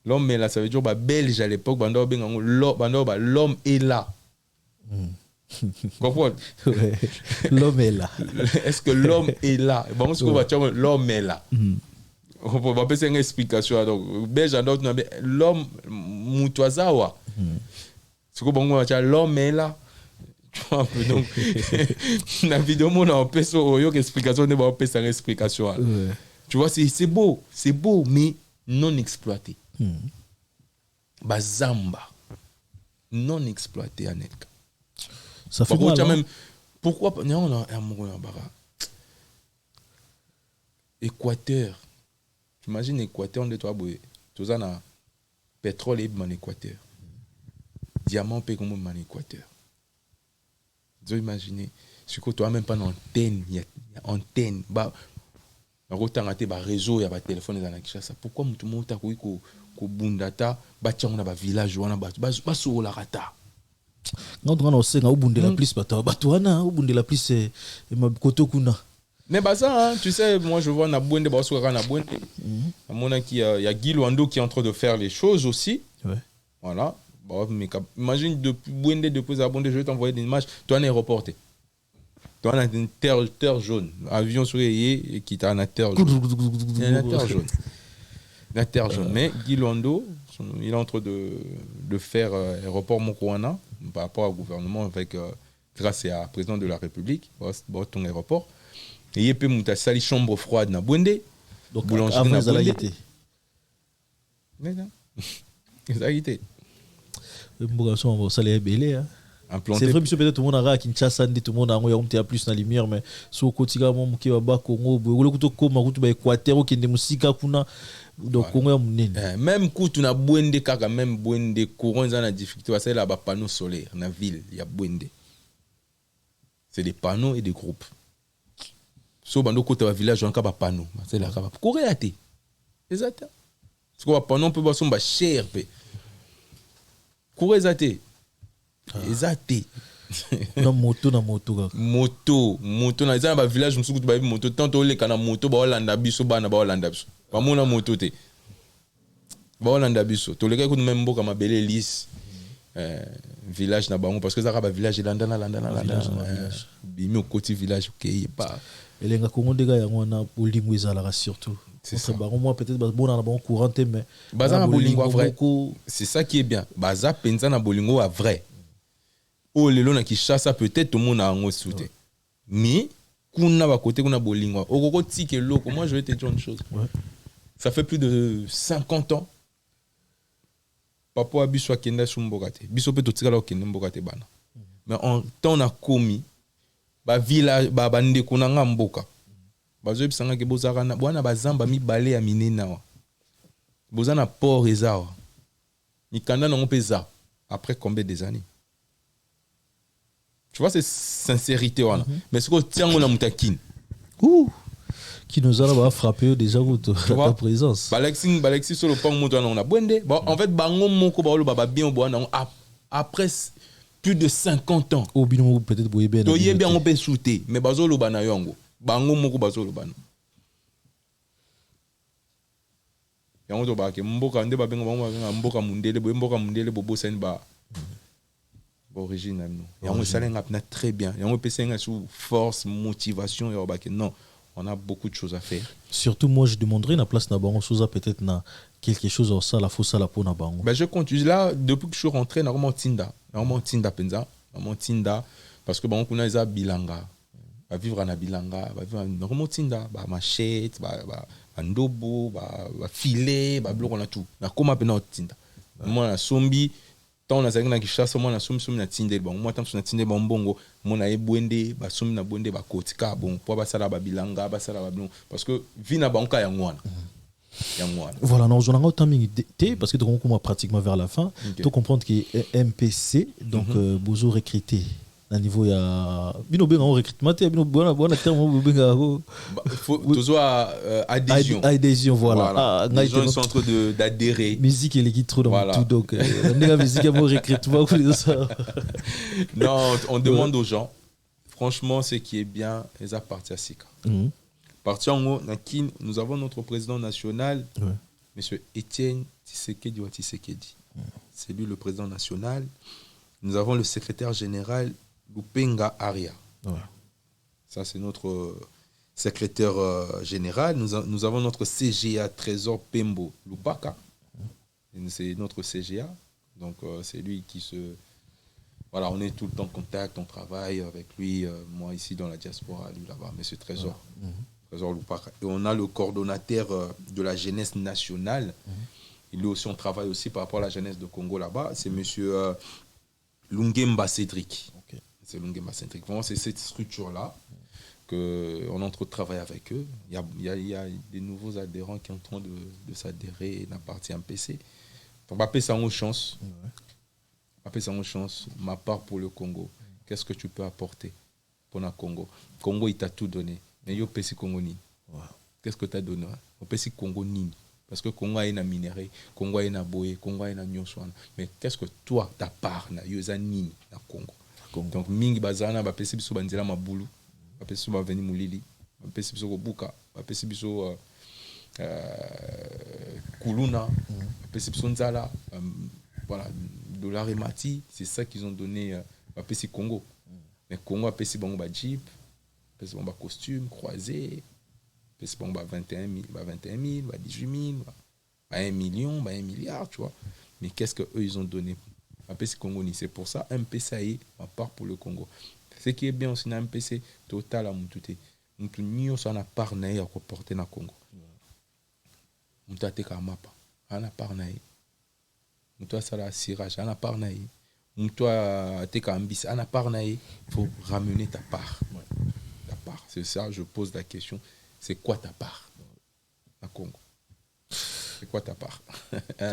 L'homme est là, ça veut dire belge à l'époque, l'homme est là. Comprends? L'homme est là. Est-ce que l'homme est là? L'homme est là. On peut pas faire une explication. Donc, l'homme, Mutuazawa. C'est que l'homme est là. Tu vois, donc, la vidéo, on a une explication, on a une explication. Tu vois, c'est beau, mais non exploité. Bazamba, non exploité en Edka. Ça fait mal, même. Pourquoi on a un Équateur. J'imagine Équateur, on est toi, tout ça, na pétrole est en Équateur. Diamant peut comme en Équateur. Vous imaginez, ce que toi même pas d'antenne, il y a antenne, bah, autant à tes réseau, il y a pas téléphone dans la Kinshasa. Pourquoi tout le monde a dit que Bundata, bah tiens on a un village, on a bah sur la rata. Non, on sait qu'on a bunde la plus, bah toi na, on bunde la plus, c'est ma koto kuna. Mais bah ça, hein, tu sais, moi je vois Nabouende, bah sur Nabouende, à mon avis, il y a Guy Luando qui est en train de faire les choses aussi. Ouais. Voilà. Bah, mais imagine depuis Bouende, depuis Zabonde, je vais t'envoyer des images. Toi, on est reporté. Toi, on a une terre jaune. Avion sur et qui t'a une terre jaune. Une terre jaune. Une terre jaune. Mais Guy Luando, il est en train de faire aéroport Mokouana par rapport au gouvernement avec grâce à président de la République, ton aéroport. Et il peut monter sali chambre froide na Bouende. Donc boulangerie avant na ça Bouende. Ça a été. C'est vrai, monsieur, peut-être tout le monde a Kinshasa, tout le monde a plus la lumière, mais sur le quotidien, qui va bas Congo, le Équateur, qui est musique, donc Congo même quand tu as Bouende, même Bouende, courant, ils ont la difficulté, parce qu'il y a des panneaux solaires dans la ville, il y a Bouende. C'est des panneaux et des groupes. Sauf dans côté du village, on a des panneaux. C'est là, courir à thé. Exactement. Parce que les panneaux, on peut voir son cher. Courir à thé. Exacté. Moto na za ba village musuku ba moto tanto le kana moto ba Hollanda biso bana ba Hollanda biso ba mona moto te ba Hollanda biso to le ka ku même mboka mabele lis village na bango parce que ça ba village landa bimi au côté village OK pas elenga Congo de ga yango na bolingo ezala surtout c'est ça ba moi peut-être ba bona na bon courant mais baza na bolingo vrai c'est ça qui est bien baza penza na bolingo a vrai. Oh, le long qui chasse peut-être tout le monde a un soutien. Mais, kuna ba côté kuna bolingo. Okoko tike loko. Moi, je vais te dire une chose. Ouais. Ça fait plus de 50 ans. Papa biso akenda sumbokate. Biso pe totika la okende mbokate bana. Mais en temps na komi ba village ba bande kuna ngamboka. Bazo bisanga ke bozaka na bwana bazamba mi balé ya minena wa. Bozana port ezawa. Mikanda na ngopeza après combien des années? Tu vois, c'est sincérité. Voilà. Mais ce que tiens, on a moutakine. Qui nous a frappé déjà ta présence. Balexi sur le pont, on a bouendé. Bon, en fait, bango moko baolo baba bien au après plus de 50 ans. Au bino peut-être boye bien. Toye bien on peut souter, mais bazolo bana yongo. Bango moko bazolo bana. Yango to ba ke mboka nde ba benga bango mboka mundele bobo sen ba. Original nous. Et on s'aligne très bien. Et on peut s'aligne sous force, motivation et non, on a beaucoup de choses à faire. Surtout moi je demanderais la place na bango souza peut-être na quelque chose au ça la faut ça la pour na bango. Ben je continue là depuis que je suis rentré normalement Tinda penza, normalement Tinda parce que bango kuna isa bilanga. va vivre na bilanga va vivre na remotinda ba machette ba ndobo ba filet ba biloko na tout na koma pe na otinda moi na sombi tant na zaki na kishasa moi na sombi na tinde bon moi tant na tinde bon bongo moi na ebwende ba sombi na bwende ba kotika bon po ba sala ba bilanga ba sala ba bilon parce que vie na banka ya ngwana. Voilà, nous avons timing parce que on commence pratiquement vers la fin. Tu comprends que MPC donc besoin recruter à niveau ya bino benga recrutement bino bona terme benga faut toujours adhésion voilà les gens sont en train d'adhérer musique et les trop dans tout donc la musique pour recrutement non on demande aux gens franchement ce qui est bien les partis à Sika. Parti en haut, nous avons notre président national, M. Étienne Tshisekedi Tshisekedi. C'est lui le président national. Nous avons le secrétaire général, Lupenga Aria. Ça, c'est notre secrétaire général. Nous avons notre CGA Trésor Pembo Lupaka. C'est notre CGA. Donc, c'est lui qui se... Voilà, on est tout le temps en contact, on travaille avec lui. Moi, ici, dans la diaspora, lui là-bas, M. Trésor. Et on a le coordonnateur de la jeunesse nationale. Il aussi, on travaille aussi par rapport à la jeunesse de Congo là-bas. C'est M. Lungemba Cédric. C'est Lungemba Cédric. Vraiment, c'est cette structure-là qu'on est en train de travailler avec eux. Il y a des nouveaux adhérents qui sont en train de s'adhérer à la partie MPC. Donc, on va ça en chance. Ma part pour le Congo. Qu'est-ce que tu peux apporter pour le Congo? Congo, il t'a tout donné. Mais yo pesi Congo ni. Qu'est-ce que tu as donné? Au pesi Congo ni. Parce que Congo a une minéré, Congo a une boé, Congo a une nyoswana. Mais qu'est-ce que toi, ta part na yoza ni na Congo? Donc mingi bazana ba pesi biso banzela mabulu, ba pesi ba veni mulili, ba pesi biso ko buka, ba pesi biso kuluna, ba pesi biso nzala, voilà, dollar et mati, c'est ça qu'ils ont donné ba pesi Congo. Mais Congo a pesi bango ba jeep. C'est bon, costume, croisé, c'est bon, 21 000, 18 000, 1 million, 1 milliard, tu vois. Mais qu'est-ce qu'eux, ils ont donné? MPC Congo, c'est pour ça, MPC, ma part pour le Congo. Ce qui est bien aussi dans MPC, total à Moutouté. Nous sommes en part naïe à porter dans le Congo. Moutouté Kamapa, on a part naïe. Moutouté Sala Sirage, on a part naïe. Moutouté Kambis, on a part naïe. Il faut ramener ta part. C'est ça, je pose la question. C'est quoi ta part à Congo? C'est quoi ta part?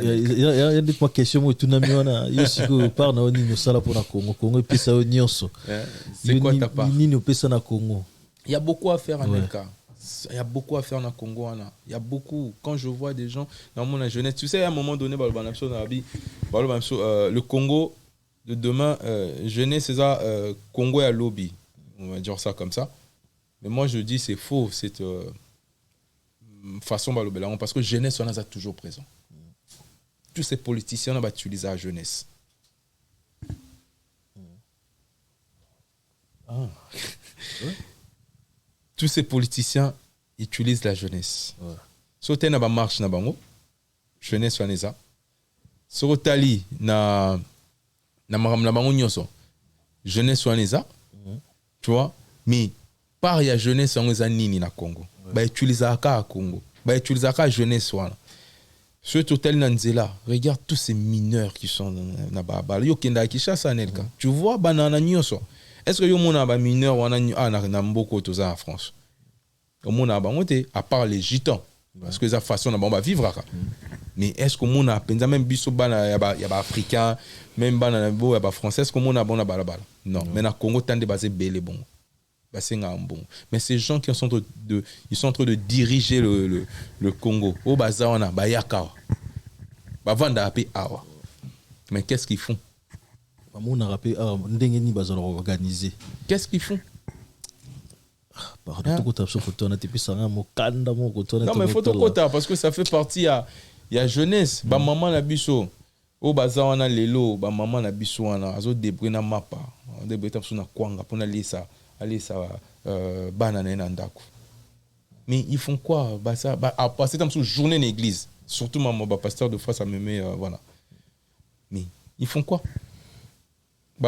Il y a des questions où tout le monde a dit que par na oni sala pour na Congo. Congo et puis ça nyonso. C'est quoi ta part? Ni no pesa na Congo. Il y a beaucoup à faire en Afrique. Il y a beaucoup à faire dans le Congo. Il y a beaucoup. Quand je vois des gens dans mon jeunesse, tu sais, à un moment donné, le Congo de demain, jeunesse, c'est ça, Congo et à lobby. On va dire ça comme ça. Mais moi, je dis c'est faux, cette façon de parce que jeunesse, on a toujours présent. Tous ces politiciens, on va utiliser la jeunesse. Tous ces politiciens utilisent la jeunesse. Si tu as une marche, jeunesse, on a ça. Si tu as une jeunesse, on a ça. Tu vois? Mais par la jeunesse on est nini na Congo ba utiliser ka Congo ba utiliser ka jeunesse wana ce hôtel Nanzela regarde tous ces mineurs qui sont na baba yo kenda Kinshasa nelka tu vois banana nyoso est-ce que yo mona ba mineurs wana na mboko to za en France au mona ba ngote à part les gitans parce que ça façon na ba vivre mais est-ce que mona penza même biso bana ya ba africain même bana bo ya ba français est-ce que mona bona bala non mais na Congo tande basé belé bon. Mais ces gens qui sont ils sont en train de diriger le Congo. Au bazar, on a Bayaka. Mais qu'est-ce qu'ils font? Qu'est-ce qu'ils font? Non, mais photocota, parce que ça fait partie, il y a jeunesse. Maman la biso. Au bazar, on a l'élo. Maman la biso, on a débris na mapa. On débris na kwanga pour aller ça. Allez, ça va, banane nandako. Mais ils font quoi? Bah, ça, à passer dans une journée en église. Surtout, maman, pasteur de foi, ça me met, voilà. Mais ils font quoi?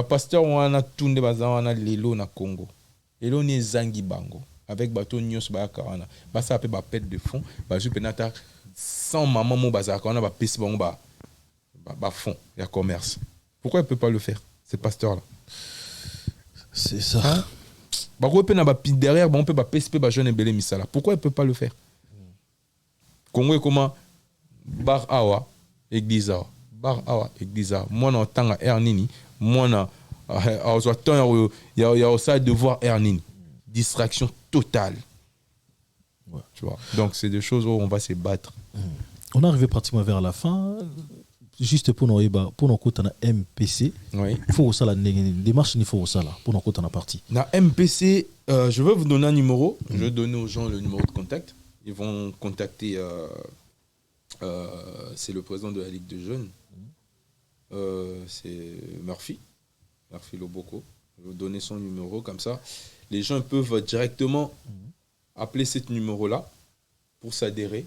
Pasteur, on a tourné, on a l'élo na Congo. et là on est zangi bango avec bateau nyos ba karana ba ça peut ba pète de fond ba ju penata sans maman mo bazar quand on ba pisse bango ba fond il y a commerce. Pourquoi il peut pas le faire ce pasteur là? C'est ça. Bah derrière on peut ba PSP ba jeune belé misala. Pourquoi il peut pas le faire? Congo comment bar awa église awa bar awa église awa moi na tanga ernini moi na il y a aussi devoir ernini distraction totale. Ouais. Tu vois, donc c'est des choses où on va se battre. On est arrivé pratiquement vers la fin. Juste pour nous côté na MPC. Oui. Il faut ça la démarche il faut ça là pour nous côté na partie. Na MPC, je vais vous donner un numéro. Je vais donner aux gens le numéro de contact. Ils vont contacter. C'est le président de la Ligue de jeunes. C'est Murphy Loboko. Je vais vous donner son numéro comme ça. Les gens peuvent directement appeler ce numéro-là pour s'adhérer.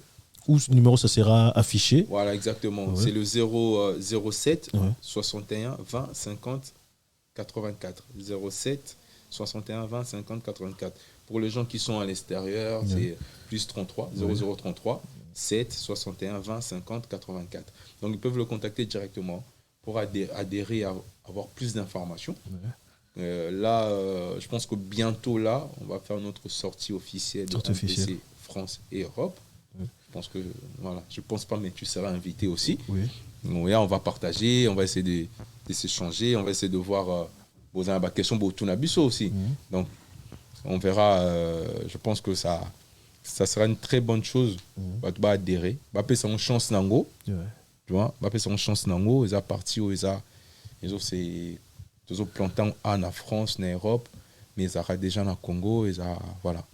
Où ce numéro ça sera affiché. Voilà, exactement. Ouais. C'est le 07 61 20 50 84. 07 61 20 50 84. Pour les gens qui sont à l'extérieur, c'est plus 33 0033 7 61 20 50 84. Donc ils peuvent le contacter directement pour adhérer à avoir plus d'informations. Là, je pense que bientôt là, on va faire notre sortie officielle de MPC France et Europe. Je pense pas, mais tu seras invité aussi. Oui. Donc, là, on va partager, on va essayer de s'échanger, on va essayer de voir vos questions pour tout Nabiso aussi. Donc, on verra. Je pense que ça sera une très bonne chose. On va adhérer. On va faire son chance nango. Tu vois, on va faire son chance nango. Ils ont parti où ils ont c'est tous les plantants en France, en Europe, mais ils ont déjà dans le Congo. Voilà.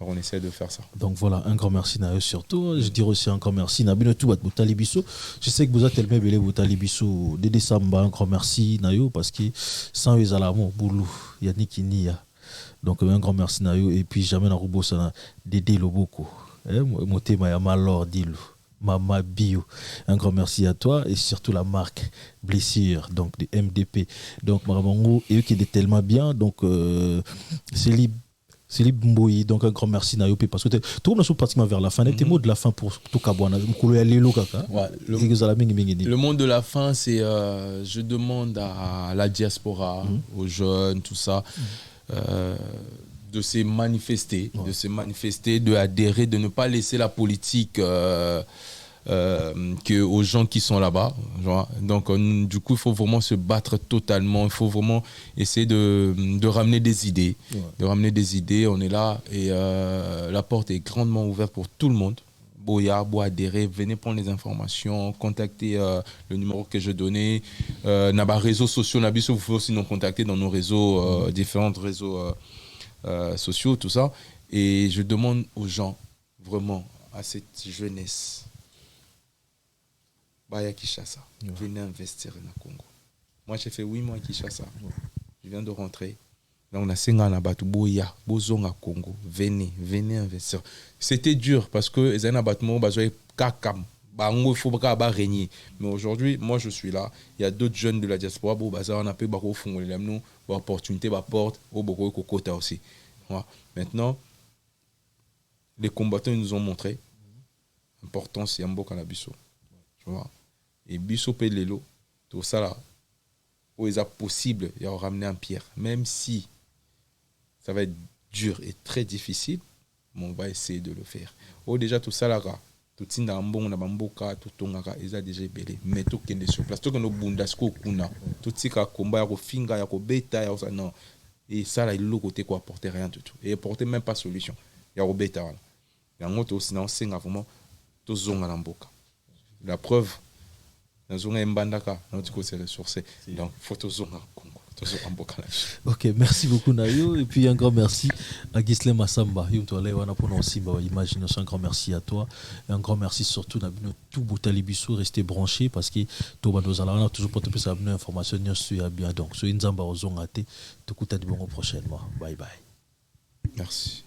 On essaie de faire ça. Donc voilà, un grand merci à eux surtout. Je dirais aussi un grand merci à Binotou Boutalibiso. Je sais que vous êtes tellement belé Boutalibiso de décembre. Un grand merci Nayo parce que sans eux, Alamo, Boulou, Yannick Nia. Donc un grand merci Nayo. Et puis jamais dans Roubo, ça a Dédé Loboko. Mon thème est Malor Dilo. Mama Bio, un grand merci à toi et surtout la marque Blessure, donc de MDP. Donc Maramongo, et eux qui étaient tellement bien, donc c'est libre Mboui, donc un grand merci Nayopi parce que tout le monde est pratiquement vers la fin. Tes mots de la fin pour tout Kabouana, le mot de la fin, c'est je demande à la diaspora, aux jeunes, tout ça. De se manifester, de adhérer, de ne pas laisser la politique aux gens qui sont là-bas. Donc, du coup, il faut vraiment se battre totalement. Il faut vraiment essayer de ramener des idées. De ramener des idées. On est là et la porte est grandement ouverte pour tout le monde. Boya, adhérer, venez prendre les informations, contactez le numéro que je donnais. Dans les réseaux sociaux, vous pouvez aussi nous contacter dans nos réseaux, différents réseaux sociaux, tout ça. Et je demande aux gens, vraiment, à cette jeunesse, Baya Kinshasa, venez investir dans le Congo. Moi, j'ai fait 8 mois à Kinshasa. Je viens de rentrer. Là, on a 5 ans à Boya, Bozonga Congo. Venez investir. C'était dur parce que les abattements, kakam. Il faut pas régner. Mais aujourd'hui, moi, je suis là. Il y a d'autres jeunes de la diaspora. On a pu faire opportunité, porte, aussi. Voilà. Maintenant, les combattants nous ont montré l'importance de Yambo Kanabiso. Et Bisso Pelelo, tout ça là, où il est possible de ramener en pierre. Même si ça va être dur et très difficile, mais on va essayer de le faire. Déjà, tout ça là, tout ça là, ils ont déjà belé. Mais tout qui est sur place, tout qui est bundasko kuna, tout ce qui est combat, il y a finga, il y a bêta, non. Et ça là, il ne peut apporter rien du tout. Et apporter même pas de solution. Il y a bêta. Il y a un autre aussi, c'est vraiment tout zonga namboka. La preuve, dans zonga mbandaka, notre côté c'est ressourcé. Donc faut tout zonga Congo. Ok, merci beaucoup Nayo. Et puis un grand merci à Gisle Massamba. Un grand merci à toi. Et un grand merci surtout à tout Boutalibiso. Restez branchés parce que tout le monde a toujours pour te faire une information sur bien. Donc, soyez Nzamba aux Zongate. Tout le monde prochainement. Bye bye. Merci.